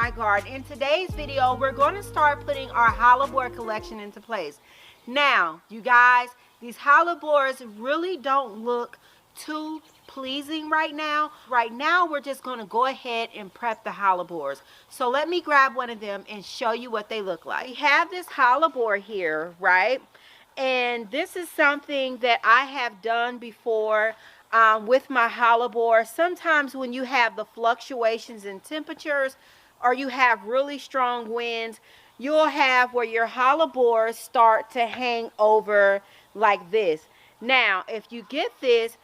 my garden. In today's video, we're going to start putting our Hellebore collection into place. Now, you guys, these Hellebores really don't look too pleasing right now. Right now, we're just going to go ahead and prep the Hellebores. So let me grab one of them and show you what they look like. We have this Hellebore here, right? And this is something that I have done before with my Hellebore. Sometimes when you have the fluctuations in temperatures or you have really strong winds, you'll have where your Hellebores start to hang over like this. Now, if you get this,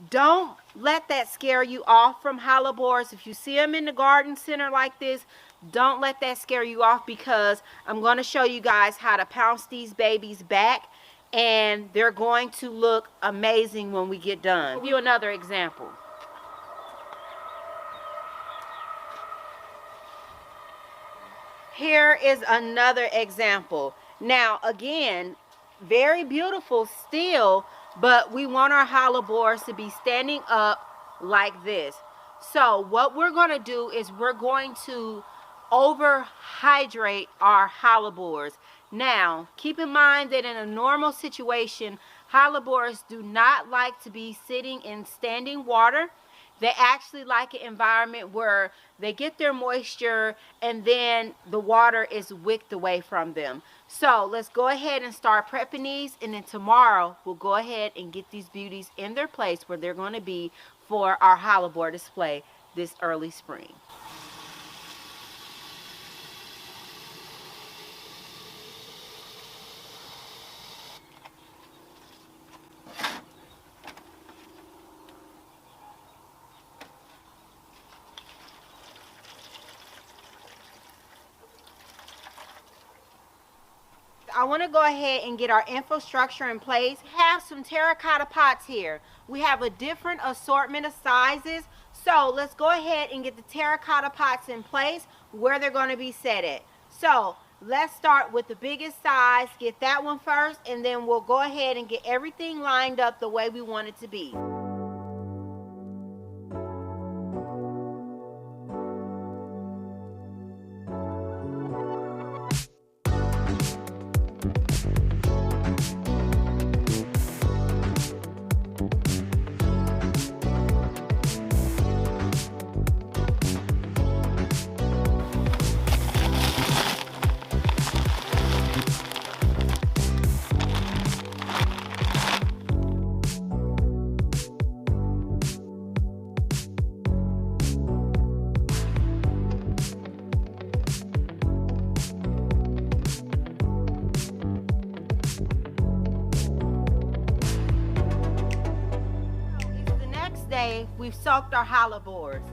don't let that scare you off from Hellebores. If you see them in the garden center like this, don't let that scare you off, because I'm going to show you guys how to pounce these babies back, and they're going to look amazing when we get done. I'll give you another example. Here is another example. Now, again, very beautiful still, but we want our Hellebores to be standing up like this. So what we're going to do is we're going to overhydrate our Hellebores. Now, keep in mind that in a normal situation, Hellebores do not like to be sitting in standing water. They actually like an environment where they get their moisture and then the water is wicked away from them. So let's go ahead and start prepping these, and then tomorrow we'll go ahead and get these beauties in their place where they're going to be for our Hellebore display this early spring. I want to go ahead and get our infrastructure in place. We have some Terra Cotta pots here. We have a different assortment of sizes. So let's go ahead and get the Terra Cotta pots in place where they're going to be set at. So let's start with the biggest size. Get that one first, and then we'll go ahead and get everything lined up the way we want it to be. We've soaked our Hellebores.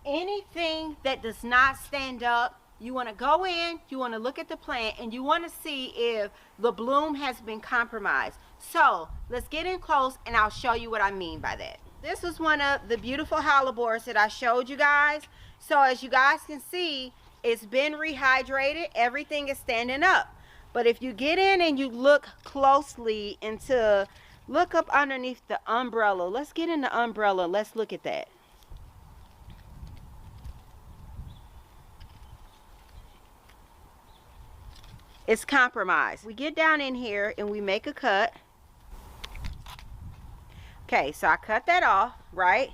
Anything that does not stand up, you want to go in, you want to look at the plant, and you want to see if the bloom has been compromised. So let's get in close and I'll show you what I mean by that. This is one of the beautiful Hellebores that I showed you guys. So as you guys can see, it's been rehydrated. Everything is standing up. But if you get in and you look closely into look up underneath the umbrella. Let's get in the umbrella. Let's look at that. It's compromised. We get down in here and we make a cut. Okay, so I cut that off, right?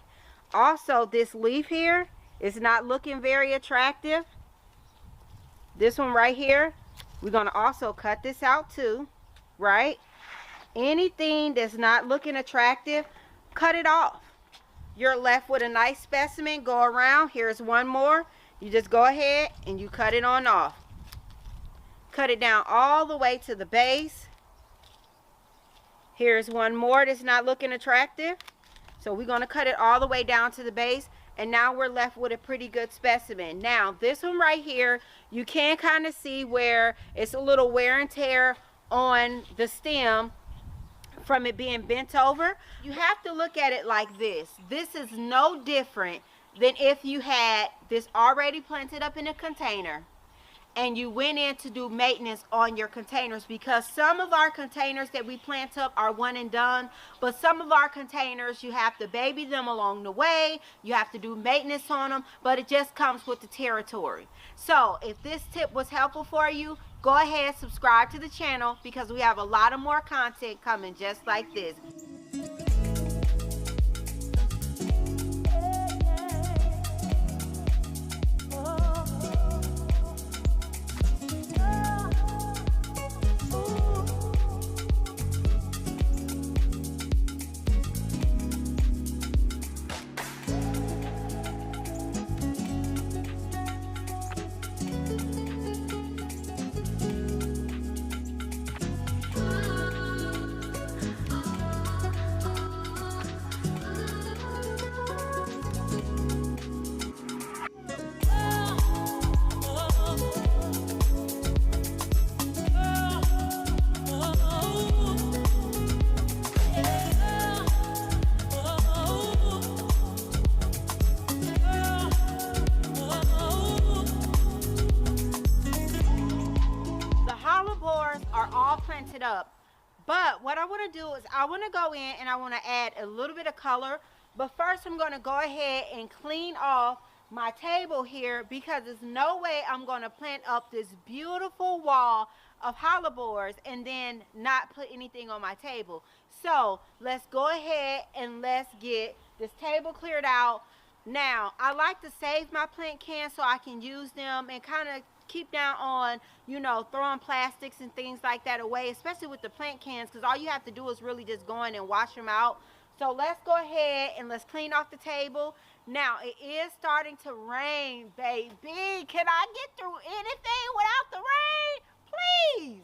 Also, this leaf here is not looking very attractive. This one right here, we're going to also cut this out too, right? Anything that's not looking attractive, cut it off. You're left with a nice specimen. Go around. Here's one more. You just go ahead and you cut it on off. Cut it down all the way to the base. Here's one more that's not looking attractive. So we're going to cut it all the way down to the base. And now we're left with a pretty good specimen. Now, this one right here, you can kind of see where it's a little wear and tear on the stem from it being bent over. You have to look at it like this. This is no different than if you had this already planted up in a container and you went in to do maintenance on your containers, because some of our containers that we plant up are one and done, but some of our containers you have to baby them along the way, you have to do maintenance on them, but it just comes with the territory. So if this tip was helpful for you, go ahead, subscribe to the channel, because we have a lot of more content coming just like this. Are all planted up, but what I want to do is I want to go in and I want to add a little bit of color. But first I'm going to go ahead and clean off my table here, because there's no way I'm going to plant up this beautiful wall of hellebores and then not put anything on my table. So let's go ahead and let's get this table cleared out. Now I like to save my plant cans so I can use them and kind of keep down on, you know, throwing plastics and things like that away, especially with the plant cans, because all you have to do is really just go in and wash them out. So let's go ahead and let's clean off the table. Now it is starting to rain, baby. Can I get through anything without the rain, please?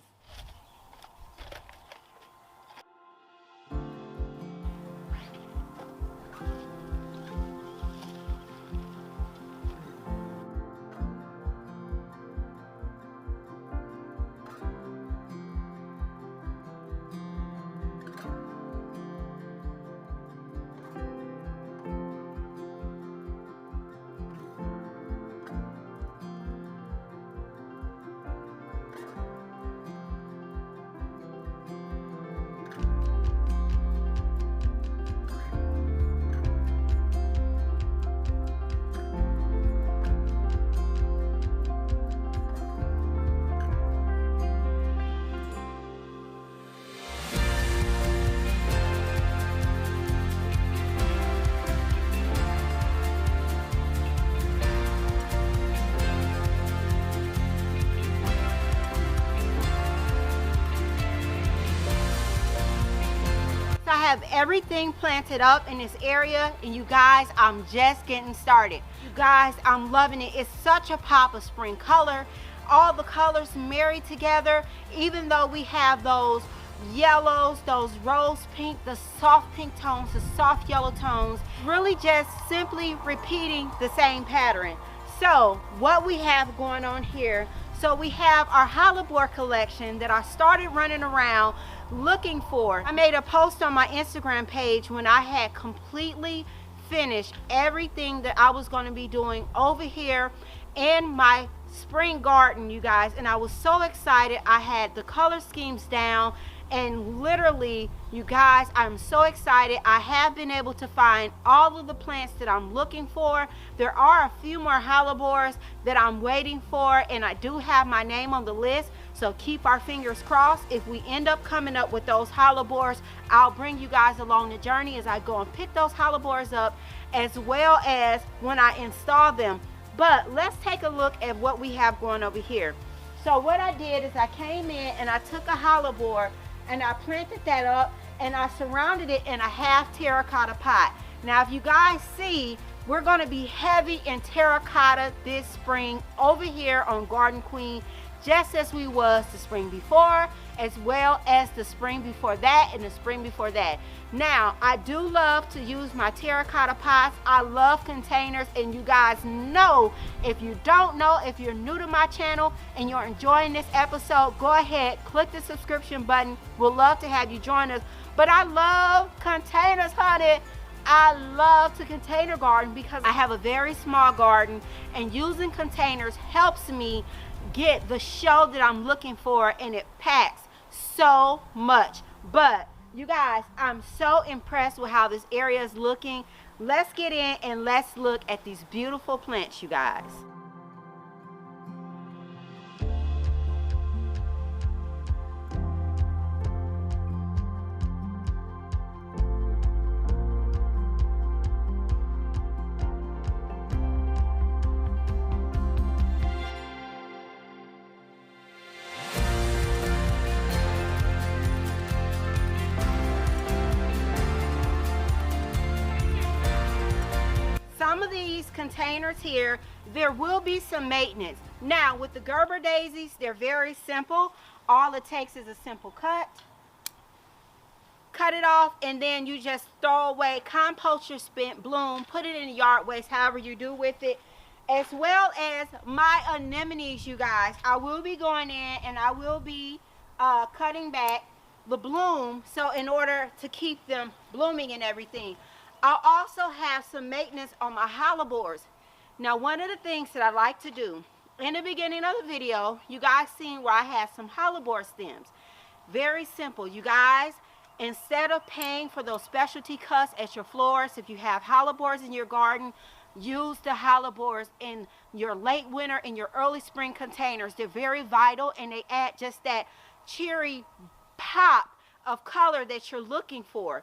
I have everything planted up in this area, and you guys, I'm just getting started. You guys, I'm loving it. It's such a pop of spring color. All the colors marry together, even though we have those yellows, those rose pink, the soft pink tones, the soft yellow tones, really just simply repeating the same pattern. So what we have going on here, so we have our hellebore collection that I started running around looking for. I made a post on my Instagram page when I had completely finished everything that I was going to be doing over here in my spring garden, you guys, and I was so excited. I had the color schemes down, and literally, you guys, I'm so excited. I have been able to find all of the plants that I'm looking for. There are a few more hellebores that I'm waiting for, and I do have my name on the list, so keep our fingers crossed. If we end up coming up with those hellebores, I'll bring you guys along the journey as I go and pick those hellebores up, as well as when I install them. But let's take a look at what we have going over here. So what I did is I came in and I took a hellebore and I planted that up, and I surrounded it in a half terracotta pot. Now if you guys see, we're going to be heavy in terracotta this spring over here on Garden Queen, just as we was the spring before, as well as the spring before that and the spring before that. Now I do love to use my terracotta pots. I love containers, and you guys know, if you don't know, if you're new to my channel and you're enjoying this episode, go ahead, click the subscription button. We'd love to have you join us. But I love containers, honey. I love to container garden because I have a very small garden, and using containers helps me get the show that I'm looking for, and it packs so much. But you guys, I'm so impressed with how this area is looking. Let's get in and let's look at these beautiful plants, you guys. Some of these containers here, there will be some maintenance. Now with the Gerber daisies, they're very simple. All it takes is a simple cut it off, and then you just throw away, compost your spent bloom, put it in the yard waste, however you do with it. As well as my anemones, you guys, I will be going in and I will be cutting back the bloom, so in order to keep them blooming and everything. I'll also have some maintenance on my hellebores. Now, one of the things that I like to do, in the beginning of the video, you guys seen where I have some hellebore stems. Very simple, you guys. Instead of paying for those specialty cuts at your florist, if you have hellebores in your garden, use the hellebores in your late winter and your early spring containers. They're very vital, and they add just that cheery pop of color that you're looking for.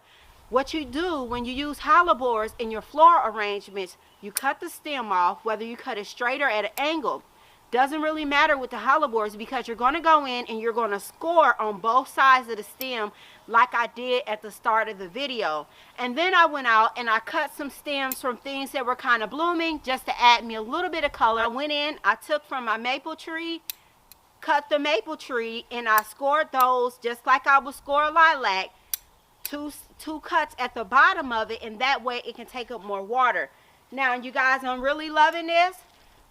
What you do when you use hellebores in your floral arrangements, you cut the stem off, whether you cut it straight or at an angle. Doesn't really matter with the hellebores, because you're going to go in and you're going to score on both sides of the stem like I did at the start of the video. And then I went out and I cut some stems from things that were kind of blooming just to add me a little bit of color. I went in, I took from my maple tree, cut the maple tree, and I scored those just like I would score a lilac. Two cuts at the bottom of it, and that way it can take up more water. Now, you guys, I'm really loving this.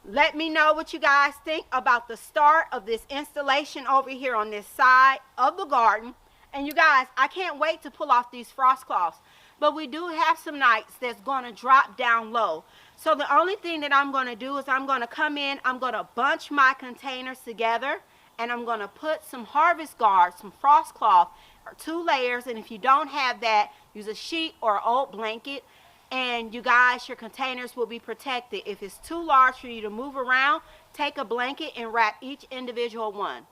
Let me know what you guys think about the start of this installation over here on this side of the garden. And you guys, I can't wait to pull off these frost cloths. But we do have some nights that's going to drop down low. So the only thing that I'm going to do is I'm going to come in, I'm going to bunch my containers together, and I'm going to put some harvest guards, some frost cloth, or 2 layers. And if you don't have that, use a sheet or an old blanket, and you guys, your containers will be protected. If it's too large for you to move around, take a blanket and wrap each individual one.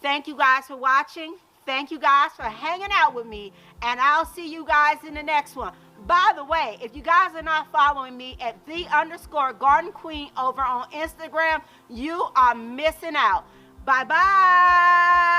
Thank you guys for watching. Thank you guys for hanging out with me, and I'll see you guys in the next one. By the way, if you guys are not following me at _Garden Queen over on Instagram, you are missing out. Bye-bye.